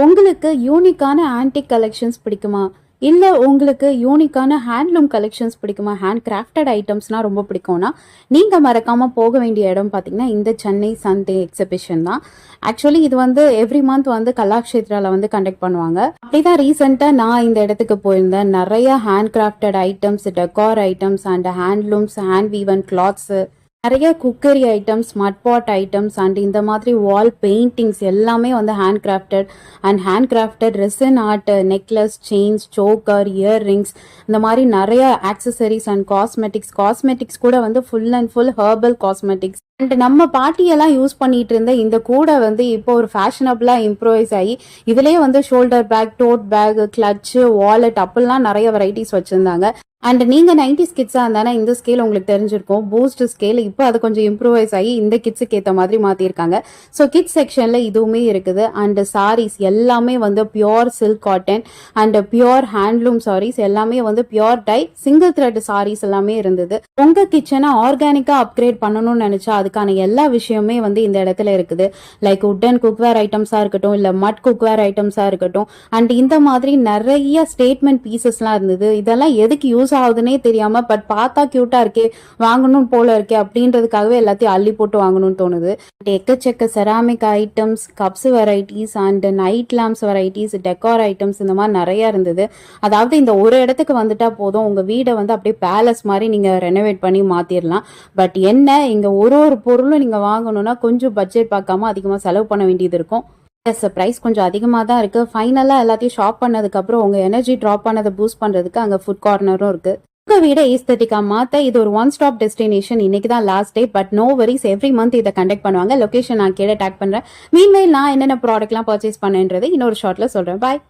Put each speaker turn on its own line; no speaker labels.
உங்களுக்கு யூனிக்கான antique collections பிடிக்குமா? இல்ல உங்களுக்கு யூனிக்கான ஹேண்ட்லூம் கலெக்ஷன்ஸ் பிடிக்குமா? ஹேண்ட் கிராஃப்டட் ஐட்டம்ஸ்னா ரொம்ப பிடிக்கும்னா, நீங்க மறக்காம போக வேண்டிய இடம் பார்த்தீங்கன்னா, இந்த சென்னை சண்டே எக்ஸிபிஷன் தான். ஆக்சுவலி இது வந்து எவ்ரி மந்த் வந்து கலாக்ஷேத்ரால வந்து கண்டக்ட் பண்ணுவாங்க. அப்படிதான் ரீசெண்டா நான் இந்த இடத்துக்கு போயிருந்தேன். நிறைய hand crafted items, decor items and handlooms, hand woven clothes, நிறைய cookery items, mud pot items and இந்த மாதிரி வால் பெயிண்டிங்ஸ் எல்லாமே வந்து hand crafted resin art, necklace, chains, choker, earrings, இந்த மாதிரி நிறைய ஆக்சசரிஸ் அண்ட் காஸ்மெட்டிக்ஸ் கூட வந்து full and full herbal cosmetics. And நம்ம பாட்டியெல்லாம் யூஸ் பண்ணிட்டு இருந்த இந்த கூடை வந்து இப்போ ஒரு ஃபேஷனபிளா இம்ப்ரோவைஸ் ஆகி இதுலயே வந்து ஷோல்டர் பேக், டோட் பேக், கிளட்ச், வாலெட் அப்படிலாம் நிறைய வெரைட்டிஸ் வச்சிருந்தாங்க. அண்ட் நீங்க 90s கிட்ஸா இருந்தானா இந்த ஸ்கேல் உங்களுக்கு தெரிஞ்சிருக்கும். பூஸ்ட் ஸ்கேல் இப்போ அது கொஞ்சம் இம்ப்ரூவைஸ் ஆகி இந்த கிட்ஸுக்கு ஏற்ற மாதிரி மாத்திருக்காங்க. ஸோ கிட்ஸ் செக்ஷன்ல இதுவுமே இருக்குது. அண்ட் சாரீஸ் எல்லாமே வந்து pure silk cotton and pure handloom sarees, எல்லாமே வந்து pure dye single thread sarees எல்லாமே இருந்தது. உங்க கிச்சனை ஆர்கானிக்கா அப்கிரேட் பண்ணணும்னு நினைச்சா அதுக்கான எல்லா விஷயமே வந்து இந்த இடத்துல இருக்குது. லைக் உட்டன் குக்வேர் ஐட்டம்ஸா இருக்கட்டும், இல்ல மட் குக்வேர் ஐட்டம்ஸா இருக்கட்டும், அண்ட் இந்த மாதிரி நிறைய ஸ்டேட்மெண்ட் பீசஸ்லாம் இருந்தது. இதெல்லாம் எதுக்கு யூஸ் ஆகுதுன்னே தெரியாம பட் பார்த்தா கியூட்டா இருக்கே, வாங்கணும் போல இருக்கே அப்படின்றதுக்காகவே எல்லாத்தையும் அள்ளி போட்டு வாங்கணும்னு தோணுது. எக்கச்சக்க ceramic items, cups varieties and night lamps varieties, decor items, இந்த மாதிரி நிறைய இருந்தது. அதாவது இந்த ஒரு இடத்துக்கு வந்துட்டா போதும், உங்க வீடை வந்து அப்படியே பேலஸ் மாதிரி நீங்க ரெனோவேட் பண்ணி மாத்திரலாம். பட் என்ன, இங்க ஒரு பொருளும் நீங்க வாங்கணும்னா கொஞ்சம் பட்ஜெட் பார்க்காம அதிகமா செலவு பண்ண வேண்டியது இருக்கும். ப்ரைஸ் கொஞ்சம் அதிகமாக தான் இருக்கு. ஃபைனலாக எல்லாத்தையும் ஷாப் பண்ணதுக்கு அப்புறம் உங்க எனர்ஜி ட்ராப் பண்ணதை பூஸ்ட் பண்றதுக்கு அங்கே ஃபுட் கார்னரும் இருக்கு. உங்க வீட ஏஸ்தட்டிக்கா மாத்த இது ஒரு ஒன் ஸ்டாப் டெஸ்டினேஷன். இன்னைக்கு தான் last day, but no worries, every month இதை கண்டக்ட் பண்ணுவாங்க. லொகேஷன் நான் கீழே டேக் பண்றேன். மீன்வைல் நான் என்னென்ன ப்ராடக்ட்லாம் பர்ச்சேஸ் பண்ணேன்றது இன்னொரு ஷார்ட்ல சொல்றேன். பாய்.